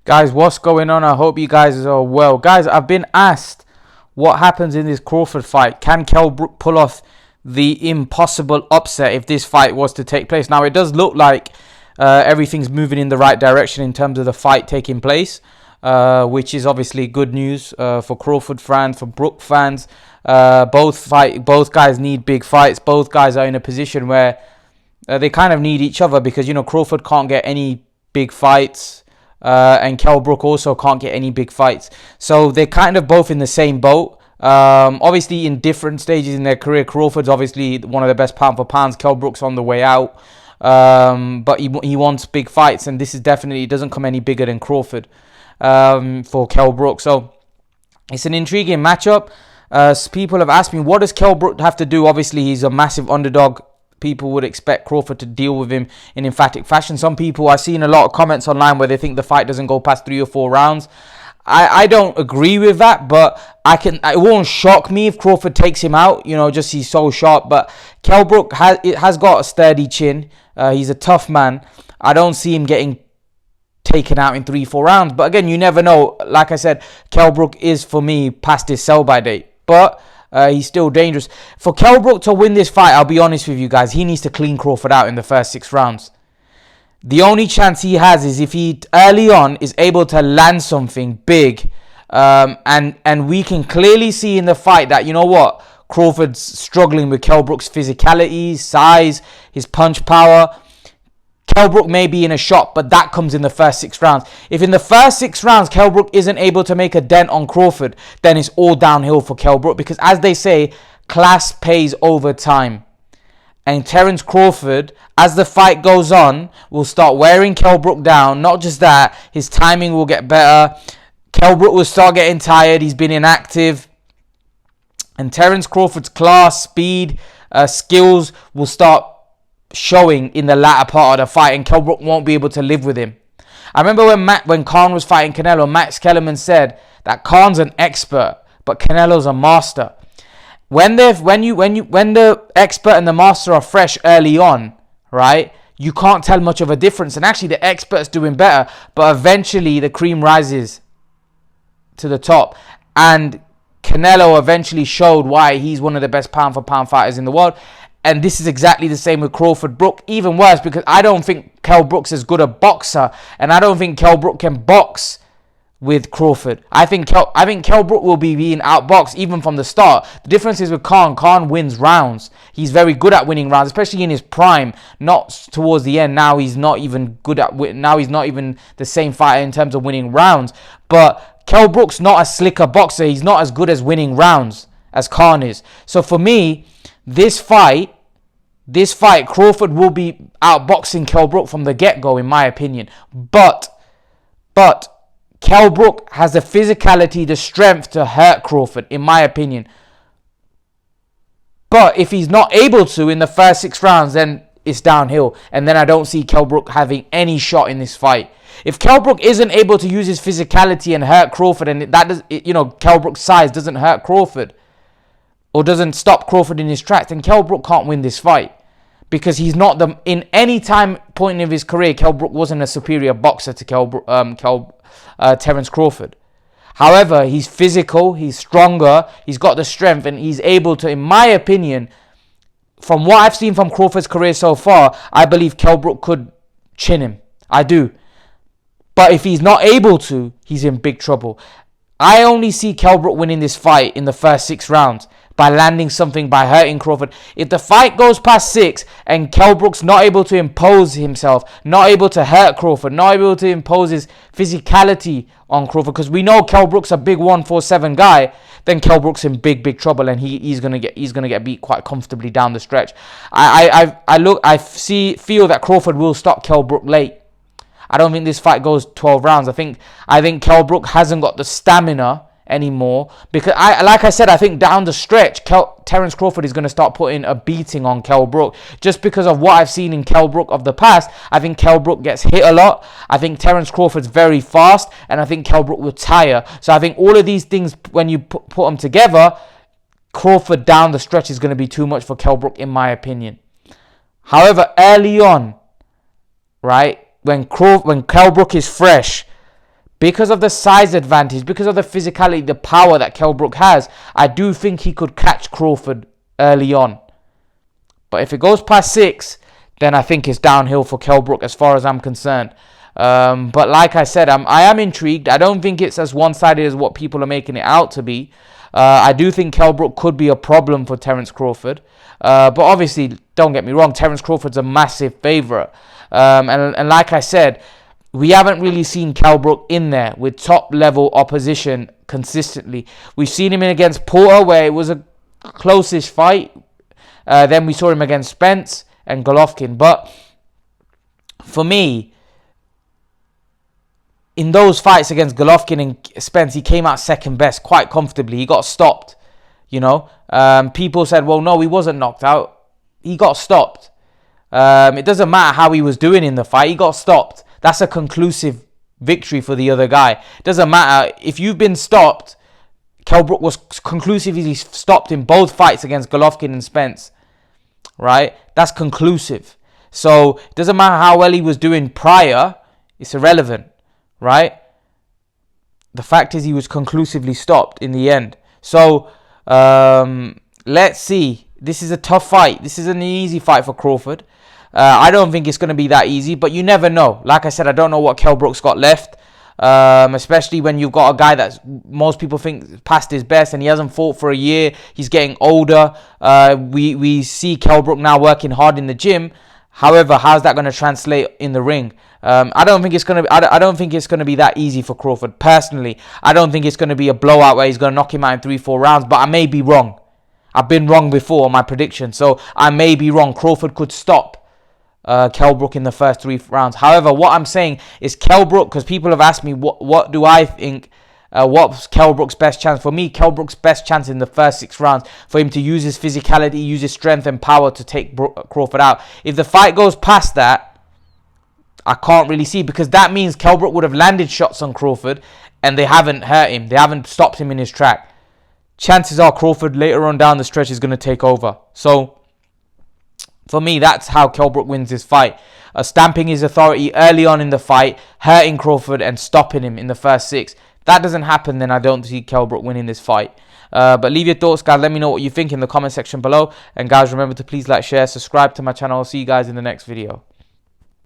Guys, what's going on? I hope you guys are well. Guys, I've been asked what happens in this Crawford fight. Can Kell Brook pull off the impossible upset if this fight was to take place? Now, it does look like everything's moving in the right direction in terms of the fight taking place, which is obviously good news for Crawford fans, for Brook fans. Both guys need big fights. Both guys are in a position where they kind of need each other because, Crawford can't get any big fights. And Kell Brook also can't get any big fights. So they're kind of both in the same boat. Obviously in different stages in their career. Crawford's obviously one of the best pound for pounds. Kell Brook's on the way out. But he wants big fights, and this is definitely, it doesn't come any bigger than Crawford for Kell Brook. So it's an intriguing matchup. People have asked me, what does Kell Brook have to do? Obviously, he's a massive underdog. People would expect Crawford to deal with him in emphatic fashion. Some people, I've seen a lot of comments online where they think the fight doesn't go past 3 or 4 rounds. I don't agree with that, but it won't shock me if Crawford takes him out. Just he's so sharp. But Kell Brook has got a sturdy chin. He's a tough man. I don't see him getting taken out in 3-4 rounds. But again, you never know. Like I said, Kell Brook is, for me, past his sell-by date. But he's still dangerous. For Kell Brook to win this fight, I'll be honest with you guys, he needs to clean Crawford out in the first 6 rounds. The only chance he has is if he early on is able to land something big. And we can clearly see in the fight that, Crawford's struggling with Kell Brook's physicality, size, his punch power. Kell Brook may be in a shot, but that comes in the first 6 rounds. If in the first 6 rounds Kell Brook isn't able to make a dent on Crawford, then it's all downhill for Kell Brook. Because as they say, class pays over time. And Terence Crawford, as the fight goes on, will start wearing Kell Brook down. Not just that, his timing will get better. Kell Brook will start getting tired. He's been inactive. And Terence Crawford's class, speed, skills will start showing in the latter part of the fight, and Kell Brook won't be able to live with him. I remember when Khan was fighting Canelo, Max Kellerman said that Khan's an expert, but Canelo's a master. When the expert and the master are fresh early on, right, you can't tell much of a difference. And actually, the expert's doing better, but eventually the cream rises to the top. And Canelo eventually showed why he's one of the best pound for pound fighters in the world. And this is exactly the same with Crawford Brook. Even worse, because I don't think Kell Brook's as good a boxer, and I don't think Kell Brook can box with Crawford. I think Kell Brook will be being outboxed even from the start. The difference is with Khan. Khan wins rounds. He's very good at winning rounds, especially in his prime. Not towards the end. Now he's not even good at. Now he's not even the same fighter in terms of winning rounds. But Kell Brook's not a slicker boxer. He's not as good as winning rounds as Khan is. So for me, This fight, Crawford will be outboxing Kell Brook from the get-go, in my opinion. But Kell Brook has the physicality, the strength to hurt Crawford, in my opinion. But if he's not able to in the first 6 rounds, then it's downhill. And then I don't see Kell Brook having any shot in this fight. If Kell Brook isn't able to use his physicality and hurt Crawford, and Kell Brook's size doesn't hurt Crawford, or doesn't stop Crawford in his tracks, then Kell Brook can't win this fight. Because he's not in any time point of his career, Kell Brook wasn't a superior boxer to Terence Crawford. However, he's physical, he's stronger, he's got the strength, and he's able to, in my opinion, from what I've seen from Crawford's career so far, I believe Kell Brook could chin him. I do. But if he's not able to, he's in big trouble. I only see Kell Brook winning this fight in the first 6 rounds by landing something, by hurting Crawford. If the fight goes past 6 and Kell Brook's not able to impose himself, not able to hurt Crawford, not able to impose his physicality on Crawford, because we know Kell Brook's a big 147 guy, then Kell Brook's in big trouble, and he's gonna get beat quite comfortably down the stretch. I feel that Crawford will stop Kell Brook late. I don't think this fight goes 12 rounds. I think Kell Brook hasn't got the stamina anymore, because like I said, I think down the stretch Terence Crawford is going to start putting a beating on Kell Brook, just because of what I've seen in Kell Brook of the past. I think Kell Brook gets hit a lot. I think Terence Crawford's very fast, and I think Kell Brook will tire. So I think all of these things, when you put them together, Crawford down the stretch is going to be too much for Kell Brook, in my opinion. However, early on, right, when Kell Brook is fresh, because of the size advantage, because of the physicality, the power that Kell Brook has, I do think he could catch Crawford early on. But if it goes past 6, then I think it's downhill for Kell Brook as far as I'm concerned. But like I said, I am intrigued. I don't think it's as one-sided as what people are making it out to be. I do think Kell Brook could be a problem for Terence Crawford. But obviously, don't get me wrong, Terence Crawford's a massive favourite. And like I said, we haven't really seen Kell Brook in there with top-level opposition consistently. We've seen him in against Porter, where it was a close-ish fight. Then we saw him against Spence and Golovkin. But for me, in those fights against Golovkin and Spence, he came out second best quite comfortably. He got stopped, you know. People said, well, no, he wasn't knocked out. He got stopped. It doesn't matter how he was doing in the fight. He got stopped. That's a conclusive victory for the other guy. It doesn't matter. If you've been stopped, Kell Brook was conclusively stopped in both fights against Golovkin and Spence. Right? That's conclusive. So it doesn't matter how well he was doing prior. It's irrelevant. Right? The fact is he was conclusively stopped in the end. So let's see. This is a tough fight. This isn't an easy fight for Crawford. I don't think it's going to be that easy, but you never know. Like I said, I don't know what Kell Brook's got left, especially when you've got a guy that most people think past his best and he hasn't fought for a year. He's getting older. We see Kell Brook now working hard in the gym. However, how's that going to translate in the ring? I don't think it's going to. I don't think it's going to be that easy for Crawford. Personally, I don't think it's going to be a blowout where he's going to knock him out in 3-4 rounds. But I may be wrong. I've been wrong before on my prediction, so I may be wrong. Crawford could stop Kell Brook in the first 3 rounds. However, what I'm saying is Kell Brook, because people have asked me what do I think, what's Kell Brook's best chance? For me, Kell Brook's best chance in the first 6 rounds for him to use his physicality, use his strength and power to take Crawford out. If the fight goes past that, I can't really see, because that means Kell Brook would have landed shots on Crawford and they haven't hurt him. They haven't stopped him in his track. Chances are Crawford later on down the stretch is going to take over. So for me, that's how Kell Brook wins this fight. Stamping his authority early on in the fight, hurting Crawford and stopping him in the first 6. If that doesn't happen, then I don't see Kell Brook winning this fight. But leave your thoughts, guys. Let me know what you think in the comment section below. And guys, remember to please like, share, subscribe to my channel. I'll see you guys in the next video.